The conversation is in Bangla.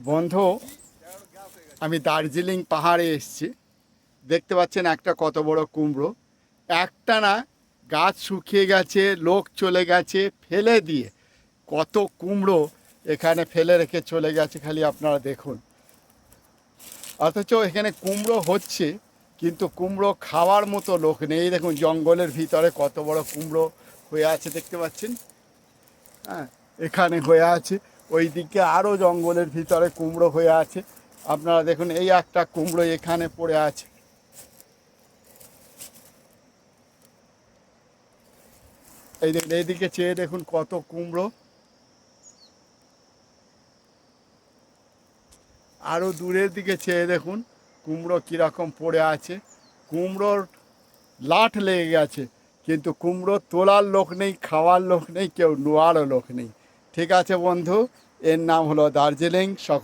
বন্ধু, আমি দার্জিলিং পাহাড়ে এসেছি। দেখতে পাচ্ছেন একটা কত বড় কুমড়ো। একটা না, গাছ শুকিয়ে গেছে, লোক চলে গেছে ফেলে দিয়ে। কত কুমড়ো এখানে ফেলে রেখে চলে গেছে, খালি আপনারা দেখুন। অথচ এখানে কুমড়ো হচ্ছে, কিন্তু কুমড়ো খাওয়ার মতো লোক নেই। এই দেখুন জঙ্গলের ভিতরে কত বড় কুমড়ো হয়ে আছে, দেখতে পাচ্ছেন। হ্যাঁ, এখানে হয়ে আছে, ওই দিকে আরও জঙ্গলের ভিতরে কুমড়ো হয়ে আছে। আপনারা দেখুন, এই একটা কুমড়ো এখানে পড়ে আছে। এই দেখুন, এইদিকে চেয়ে দেখুন কত কুমড়ো। আরও দূরের দিকে চেয়ে দেখুন কুমড়ো কীরকম পড়ে আছে। কুমড়োর লাট লেগে গেছে, কিন্তু কুমড়ো তোলার লোক নেই, খাওয়ার লোক নেই, কেউ নেওয়ারও লোক নেই। ঠিক আছে বন্ধু, এর নাম হলো দার্জিলিং।